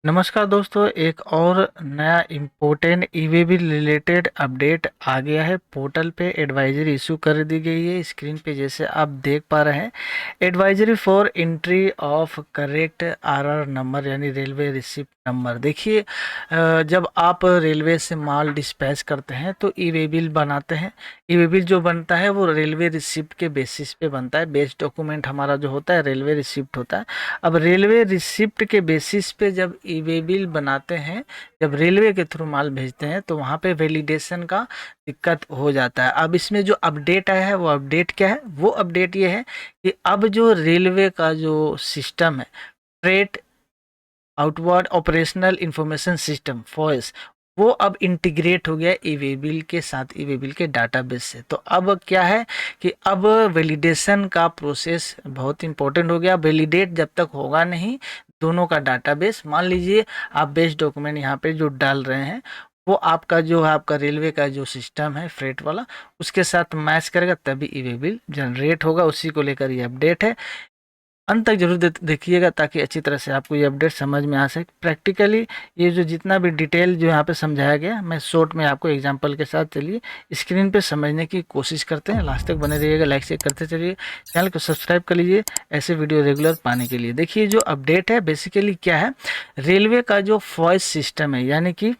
नमस्कार दोस्तों, एक और नया important e-way bill related update आ गया है। पोर्टल पे एडवाइजरी इशू कर दी गई है। स्क्रीन पे जैसे आप देख पा रहे हैं, advisory for entry of correct RR number यानी रेलवे रिसिप्ट नंबर। देखिए, जब आप रेलवे से माल डिस्पैच करते हैं तो ईवे बिल बनाते हैं। ईवे बिल जो बनता है वो रेलवे रिसिप्ट के बेसिस पे बनता है। बेस डॉक्यूमेंट हमारा जो होता है रेलवे रिसिप्ट होता है। अब रेलवे रिसिप्ट के बेसिस पे जब ई वे बिल बनाते हैं, जब रेलवे के थ्रू माल भेजते हैं तो वहाँ पे वैलिडेशन का दिक्कत हो जाता है। अब इसमें जो अपडेट आया है वो अपडेट क्या है? वो अपडेट ये है कि अब जो रेलवे का जो सिस्टम है, freight outward operational information system FOIS, वो अब इंटीग्रेट हो गया ई वे बिल के साथ, ई वे बिल के डाटाबेस से। तो अब क्या है कि अब वैलिडेशन का प्रोसेस बहुत इंपॉर्टेंट हो गया। वैलिडेट जब तक होगा नहीं दोनों का डाटाबेस, मान लीजिए आप बेस डॉक्यूमेंट यहाँ पे जो डाल रहे हैं वो आपका जो है, आपका रेलवे का जो सिस्टम है फ्रेट वाला, उसके साथ मैच करेगा तभी ई वे बिल जनरेट होगा। उसी को लेकर ये अपडेट है। अंत तक जरूर देखिएगा ताकि अच्छी तरह से आपको ये अपडेट समझ में आ सके। प्रैक्टिकली ये जो जितना भी डिटेल जो यहाँ पे समझाया गया, मैं शॉर्ट में आपको एग्जांपल के साथ चलिए स्क्रीन पे समझने की कोशिश करते हैं। लास्ट तक बने रहिएगा, लाइक शेयर करते चलिए, चैनल को सब्सक्राइब कर लीजिए ऐसे वीडियो रेगुलर पाने के लिए। देखिए जो अपडेट है बेसिकली क्या है, रेलवे का जो वॉइस सिस्टम है यानी कि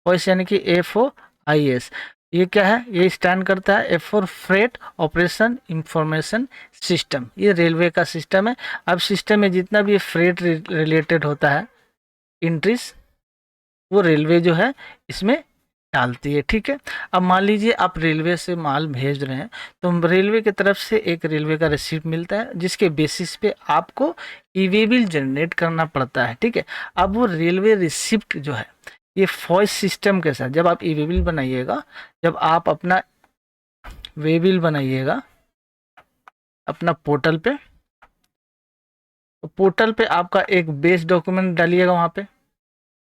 वॉइस यानी कि FOIS, ये क्या है? ये स्टैंड करता है F for freight operation information system. ये रेलवे का सिस्टम है। अब सिस्टम में जितना भी फ्रेट रिलेटेड होता है इंट्रीज, वो रेलवे जो है इसमें डालती है। ठीक है, अब मान लीजिए आप रेलवे से माल भेज रहे हैं तो रेलवे की तरफ से एक रेलवे का रिसीप्ट मिलता है जिसके बेसिस पे आपको ई वे बिल जनरेट करना पड़ता है। ठीक है, अब वो रेलवे रिसिप्ट जो है ये वॉइस सिस्टम के साथ जब आप ई वे बिल बनाइएगा, जब आप अपना वे बिल बनाइएगा अपना पोर्टल पे, तो पोर्टल पे आपका एक बेस डॉक्यूमेंट डालिएगा। वहाँ पे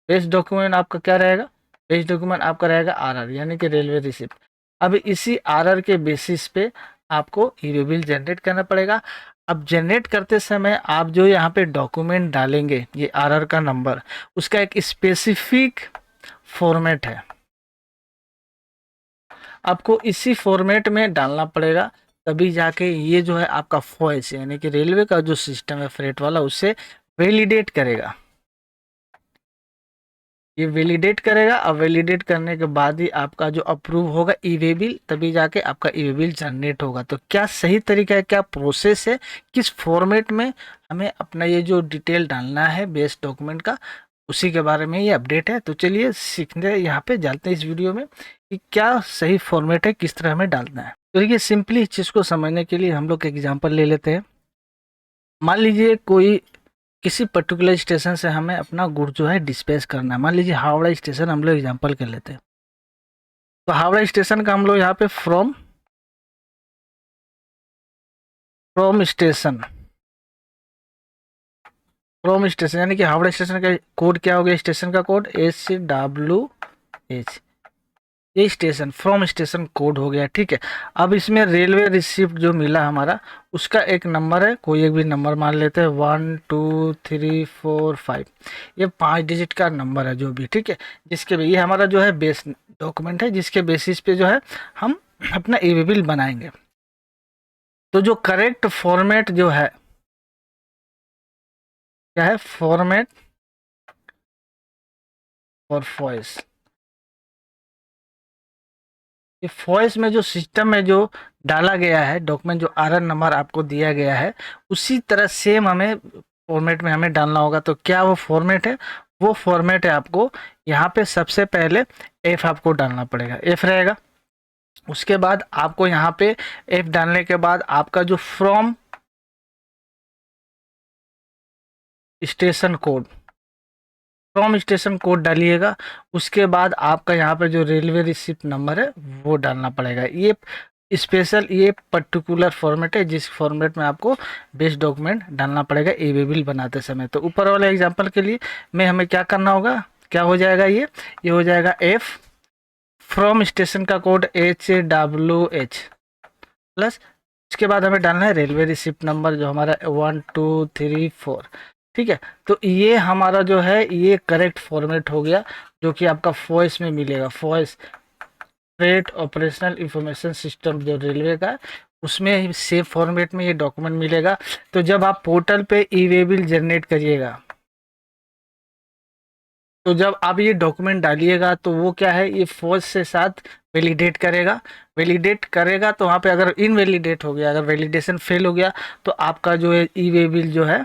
बेस डॉक्यूमेंट आपका क्या रहेगा? बेस डॉक्यूमेंट आपका रहेगा आरआर यानी कि रेलवे रिसिप्ट। अब इसी आरआर के बेसिस पे आपको ई वे बिल जनरेट करना पड़ेगा। अब जनरेट करते समय आप जो यहाँ पे डॉक्यूमेंट डालेंगे, ये आरआर का नंबर, उसका एक स्पेसिफिक फॉर्मेट है, आपको इसी फॉर्मेट में डालना पड़ेगा। तभी जाके ये जो है आपका वॉइस यानी कि रेलवे का जो सिस्टम है फ्रेट वाला उसे वैलिडेट करेगा। ये वैलिडेट करेगा। अब वैलिडेट करने के बाद ही आपका जो अप्रूव होगा ई वे बिल, तभी जाके आपका ई वे बिल जनरेट होगा। तो क्या सही तरीका है, क्या प्रोसेस है, किस फॉर्मेट में हमें अपना ये जो डिटेल डालना है बेस डॉक्यूमेंट का, उसी के बारे में ये अपडेट है। तो चलिए सीखने यहाँ पे जाते हैं इस वीडियो में कि क्या सही फॉर्मेट है, किस तरह हमें डालना है। तो देखिए सिंपली इस चीज़ को समझने के लिए हम लोग एग्जाम्पल ले लेते हैं। मान लीजिए कोई किसी पर्टिकुलर स्टेशन से हमें अपना गुड जो है डिस्पैच करना है। मान लीजिए हावड़ा स्टेशन हम लोग एग्जांपल कर लेते हैं। तो हावड़ा स्टेशन का हम लोग यहाँ पे फ्रॉम स्टेशन, फ्रॉम स्टेशन यानी कि हावड़ा स्टेशन का कोड क्या हो गया? स्टेशन का कोड SWH, ये स्टेशन फ्रॉम स्टेशन कोड हो गया। ठीक है, अब इसमें रेलवे रिसिप्ट जो मिला हमारा उसका एक नंबर है, कोई एक भी नंबर मान लेते हैं, 1 2 3 4 5, ये 5 डिजिट का नंबर है जो भी। ठीक है, जिसके भी ये हमारा जो है बेस डॉक्यूमेंट है जिसके बेसिस पे जो है हम अपना ई वे बिल बनाएंगे। तो जो करेक्ट फॉर्मेट जो है क्या है? Format for voice. ये वॉइस में जो सिस्टम में जो डाला गया है डॉक्यूमेंट, जो आरआर नंबर आपको दिया गया है, उसी तरह सेम हमें फॉर्मेट में हमें डालना होगा। तो क्या वो फॉर्मेट है? वो फॉर्मेट है आपको यहाँ पे सबसे पहले एफ आपको डालना पड़ेगा, एफ रहेगा। उसके बाद आपको यहाँ पे एफ डालने के बाद आपका जो from station code, from station code डालिएगा। उसके बाद आपका यहाँ पे जो रेलवे रिसिप्ट नंबर है वो डालना पड़ेगा। ये स्पेशल, ये पर्टिकुलर फॉर्मेट है जिस फॉर्मेट में आपको बेस डॉक्यूमेंट डालना पड़ेगा ई वे बिल बनाते समय। तो ऊपर वाले एग्जांपल के लिए में हमें क्या करना होगा, क्या हो जाएगा? ये हो जाएगा एफ फ्रॉम स्टेशन का कोड HWH प्लस, इसके बाद हमें डालना है रेलवे रिसिप्ट नंबर जो हमारा 1 2 3 4। ठीक है। तो ये हमारा जो है ये करेक्ट फॉर्मेट हो गया, जो कि आपका फॉइस में मिलेगा। फॉइस फ्रेट ऑपरेशनल इंफॉर्मेशन सिस्टम जो रेलवे का है, उसमें सेव फॉर्मेट में ये डॉक्यूमेंट मिलेगा। तो जब आप पोर्टल पे ई वे बिल जनरेट करिएगा, तो जब आप ये डॉक्यूमेंट डालिएगा तो वो क्या है, ये फॉल्स से साथ वैलिडेट करेगा। वैलिडेट करेगा तो वहाँ पे अगर इनवैलिडेट हो गया, अगर वैलिडेशन फेल हो गया, तो आपका जो है ई वे बिल जो है,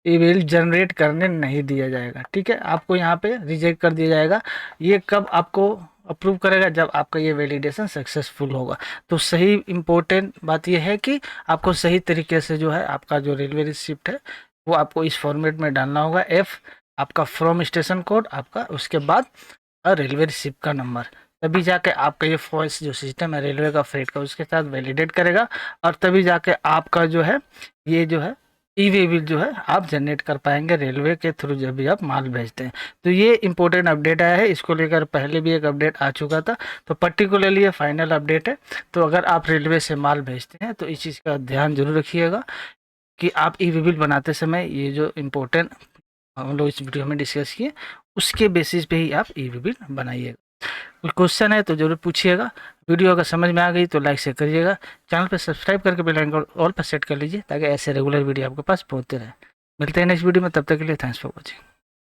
ई बिल जनरेट करने नहीं दिया जाएगा। ठीक है, आपको यहाँ पे रिजेक्ट कर दिया जाएगा। ये कब आपको अप्रूव करेगा, जब आपका ये वैलिडेशन सक्सेसफुल होगा। तो सही इम्पोर्टेंट बात यह है कि आपको सही तरीके से जो है आपका जो रेलवे रिसिप्ट है वो आपको इस फॉर्मेट में डालना होगा। एफ आपका फ्रॉम स्टेशन कोड आपका, उसके बाद रेलवे रिसिप्ट का नंबर, तभी जाके आपका ये फॉइस जो सिस्टम है रेलवे का फ्रेट का उसके साथ वैलिडेट करेगा, और तभी जाके आपका जो है ये जो है ई वे बिल जो है आप जनरेट कर पाएंगे रेलवे के थ्रू जब भी आप माल भेजते हैं। तो ये इंपॉर्टेंट अपडेट आया है, इसको लेकर पहले भी एक अपडेट आ चुका था, तो पर्टिकुलरली ये फाइनल अपडेट है। तो अगर आप रेलवे से माल भेजते हैं तो इस चीज़ का ध्यान जरूर रखिएगा कि आप ई वे बिल बनाते समय ये जो इम्पोर्टेंट हम लोग इस वीडियो में डिस्कस किए उसके बेसिस पे ही आप ई वे बिल बनाइएगा। कोई क्वेश्चन है तो जरूर पूछिएगा। वीडियो अगर समझ में आ गई तो लाइक शेयर करिएगा। चैनल पर सब्सक्राइब करके बेल आइकन ऑल पर सेट कर लीजिए ताकि ऐसे रेगुलर वीडियो आपके पास पहुंचते रहे। मिलते हैं नेक्स्ट वीडियो में, तब तक के लिए थैंक्स फॉर वॉचिंग।